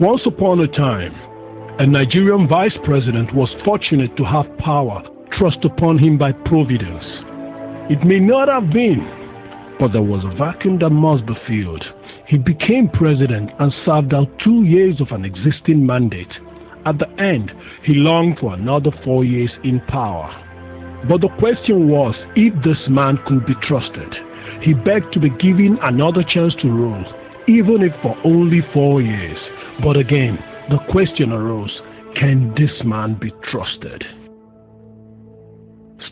Once upon a time, a Nigerian vice president was fortunate to have power thrust upon him by providence. It may not have been, but there was a vacuum that must be filled. He became president and served out 2 years of an existing mandate. At the end, he longed for another 4 years in power. But the question was if this man could be trusted. He begged to be given another chance to rule, even if for only 4 years. But again, the question arose, can this man be trusted?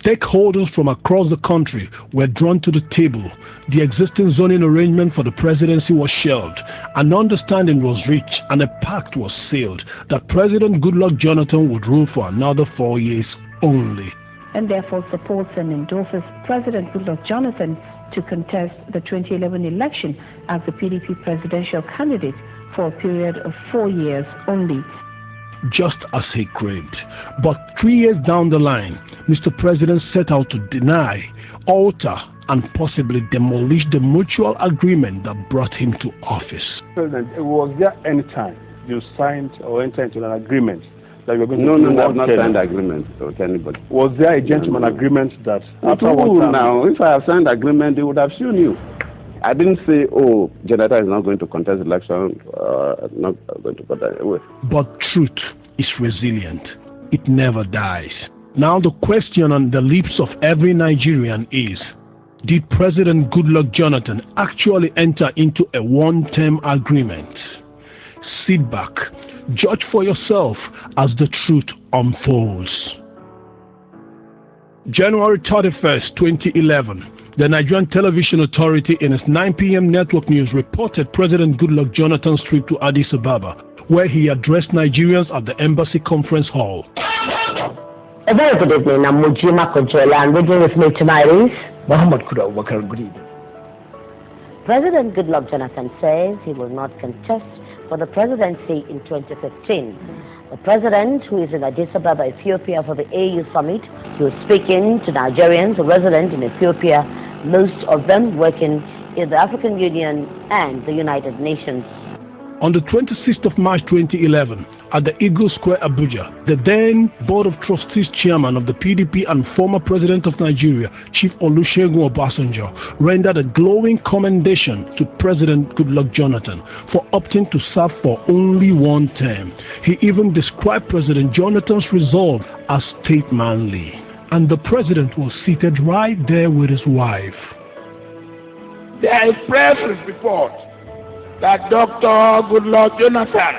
Stakeholders from across the country were drawn to the table. The existing zoning arrangement for the presidency was shelved. An understanding was reached and a pact was sealed that President Goodluck Jonathan would rule for another 4 years only. And therefore supports and endorses President Goodluck Jonathan to contest the 2011 election as the PDP presidential candidate for a period of 4 years only. Just as he craved. But 3 years down the line, Mr. President set out to deny, alter, and possibly demolish the mutual agreement that brought him to office. President, was there any time you signed or entered into an agreement that you were going to No, I've not signed agreement with anybody. Was there a gentleman agreement that after one time? Now, if I have signed agreement, they would have shown you. I didn't say, oh, Jonathan is not going to contest the election, not going to put that away. But truth is resilient. It never dies. Now the question on the lips of every Nigerian is, did President Goodluck Jonathan actually enter into a one-term agreement? Sit back, judge for yourself as the truth unfolds. January 31st, 2011. The Nigerian Television Authority in its 9 p.m. network news reported President Goodluck Jonathan's trip to Addis Ababa, where he addressed Nigerians at the Embassy Conference Hall. A very good evening. I'm Mujima Kojola, and reading with me tonight is Muhammad Kuda Wakar. Good evening. President Goodluck Jonathan says he will not contest for the presidency in 2015. The president, who is in Addis Ababa, Ethiopia for the AU summit, he was speaking to Nigerians resident in Ethiopia, most of them working in the African Union and the United Nations. On the 26th of March 2011, at the Eagle Square, Abuja, the then Board of Trustees chairman of the PDP and former president of Nigeria, Chief Olusegun Obasanjo, rendered a glowing commendation to President Goodluck Jonathan for opting to serve for only one term. He even described President Jonathan's resolve as statesmanly. And the president was seated right there with his wife. There is press report that Dr. Goodluck Jonathan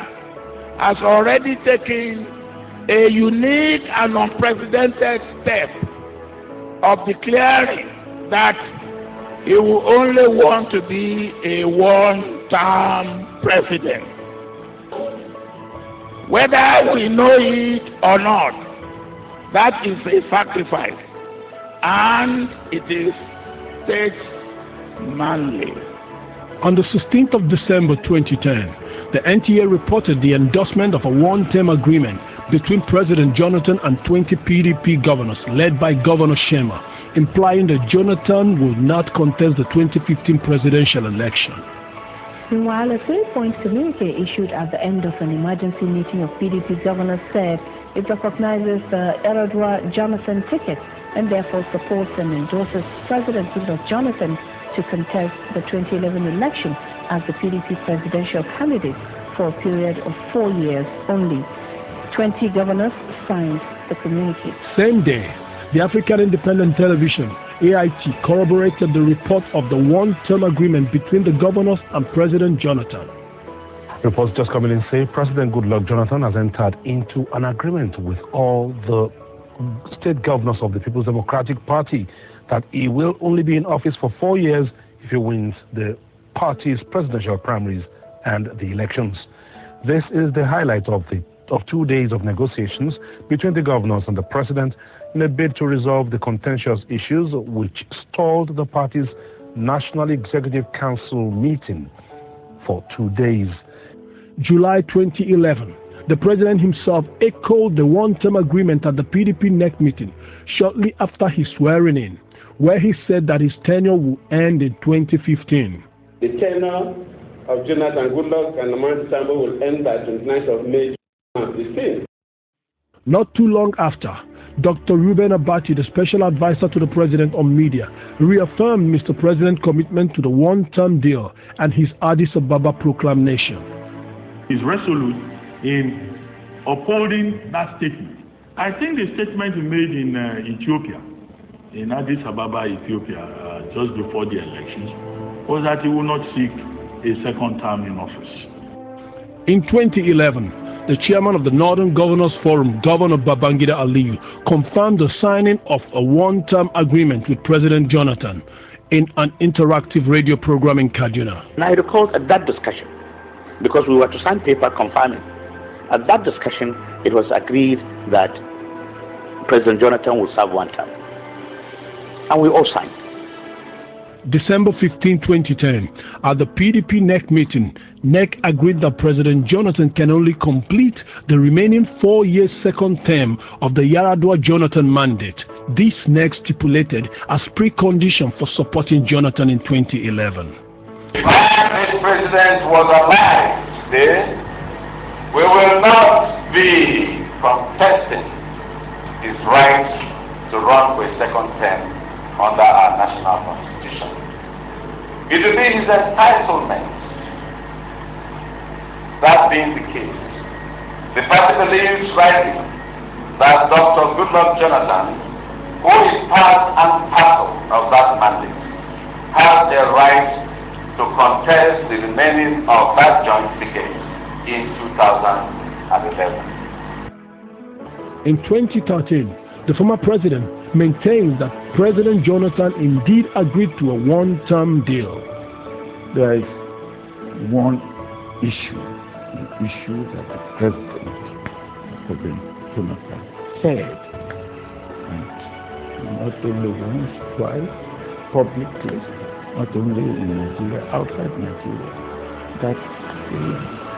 has already taken a unique and unprecedented step of declaring that he will only want to be a one-term president. Whether we know it or not, that is a sacrifice, and it is statesmanly. On the 16th of December 2010, the NTA reported the endorsement of a one-term agreement between President Jonathan and 20 PDP governors led by Governor Shema, implying that Jonathan will not contest the 2015 presidential election. Meanwhile, a 3-point communique issued at the end of an emergency meeting of PDP governors said it recognizes the Eradua Jonathan ticket and therefore supports and endorses President Goodluck Jonathan to contest the 2011 election as the PDP presidential candidate for a period of 4 years only. 20 governors signed the communique. Same day, the African Independent Television, AIT, corroborated the report of the one-term agreement between the governors and President Jonathan. Reports just coming in say President Goodluck Jonathan has entered into an agreement with all the state governors of the People's Democratic Party that he will only be in office for 4 years if he wins the party's presidential primaries and the elections. This is the highlight of 2 days of negotiations between the governors and the president in a bid to resolve the contentious issues which stalled the party's National Executive Council meeting for 2 days. July 2011, the president himself echoed the one-term agreement at the PDP NEC meeting shortly after his swearing in, where he said that his tenure will end in 2015. The tenure of Jonathan Goodluck and Nnamdi Tambo will end by 29th of May 2015. Not too long after, Dr. Reuben Abati, the special advisor to the president on media, reaffirmed Mr. President's commitment to the one-term deal and his Addis Ababa proclamation. He's resolute in upholding that statement. I think the statement he made in Ethiopia, in Addis Ababa, Ethiopia, just before the elections, was that he will not seek a second term in office. In 2011, the chairman of the Northern Governors Forum, Governor Babangida Aliyu, confirmed the signing of a one-term agreement with President Jonathan in an interactive radio program in Kaduna. And I recall at that discussion, because we were to sign paper confirming, at that discussion it was agreed that President Jonathan will serve one term. And we all signed. December 15, 2010, at the PDP NEC meeting, NEC agreed that President Jonathan can only complete the remaining 4-year second term of the Yaradua-Jonathan mandate. This NEC stipulated as precondition for supporting Jonathan in 2011. If this president was alive today, we will not be contesting his right to run for a second term under our national constitution. It will be his entitlement. That being the case, the party believes rightly that Dr. Goodluck Jonathan, who is part and parcel of that mandate, has the right to contest the remaining of that joint ticket in 2011. In 2013, the former president maintains that President Jonathan indeed agreed to a one-term deal. There is one issue, the issue that the President Jonathan said, and not only once, twice, publicly, not only in Nigeria, outside Nigeria, that he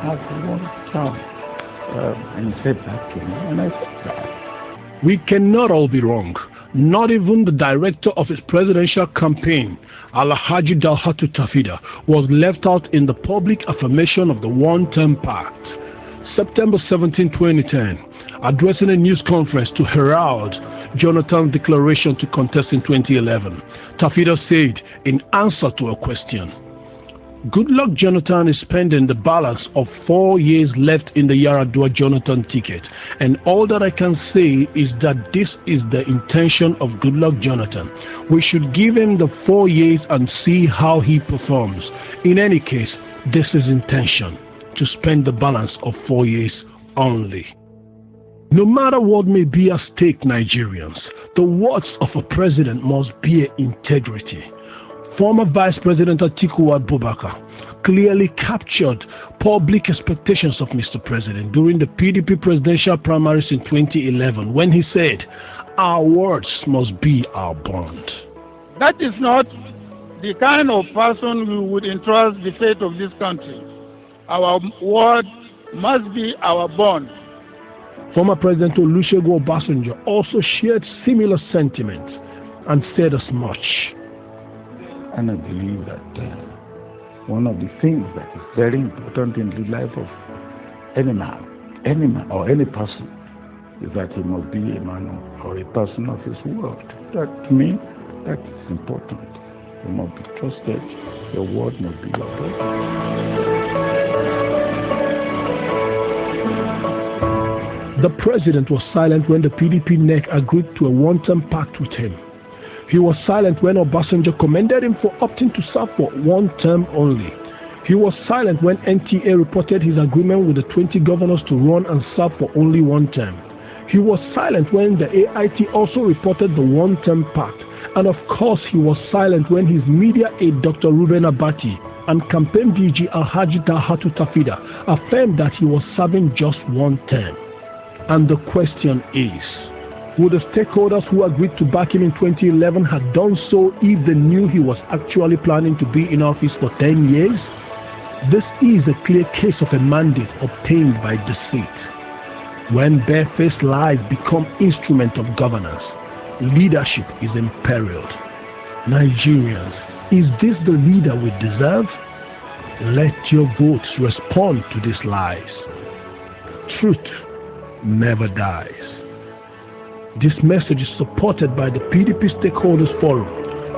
has one term. And he said that to me, and I said that. We cannot all be wrong. Not even the director of his presidential campaign, Alhaji Dalhatu Tafida, was left out in the public affirmation of the one-term pact. September 17, 2010, addressing a news conference to herald Jonathan's declaration to contest in 2011, Tafida said in answer to a question, "Goodluck Jonathan is spending the balance of 4 years left in the Yaradua-Jonathan ticket, and all that I can say is that this is the intention of Goodluck Jonathan. We should give him the 4 years and see how he performs. In any case, this is intention, to spend the balance of 4 years only." No matter what may be at stake, Nigerians, the words of a president must bear integrity. Former Vice President Atiku Abubakar clearly captured public expectations of Mr. President during the PDP presidential primaries in 2011 when he said, "Our words must be our bond." That is not the kind of person who would entrust the fate of this country. Our word must be our bond. Former President Olusegun Obasanjo also shared similar sentiments and said as much. And I believe that one of the things that is very important in the life of any man or any person, is that he must be a man or a person of his word. That to me, that is important. You must be trusted. Your word must be your word. The president was silent when the PDP NEC agreed to a one-term pact with him. He was silent when Obasanjo commended him for opting to serve for one term only. He was silent when NTA reported his agreement with the 20 governors to run and serve for only one term. He was silent when the AIT also reported the one-term pact. And of course, he was silent when his media aide Dr. Reuben Abati and campaign DG Alhaji Dalhatu Tafida affirmed that he was serving just one term. And the question is, would the stakeholders who agreed to back him in 2011 have done so if they knew he was actually planning to be in office for 10 years? This is a clear case of a mandate obtained by deceit. When barefaced lies become instruments of governance, leadership is imperiled. Nigerians, is this the leader we deserve? Let your votes respond to these lies. Truth never dies. This message is supported by the PDP Stakeholders Forum,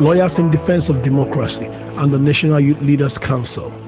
Lawyers in Defense of Democracy, and the National Youth Leaders Council.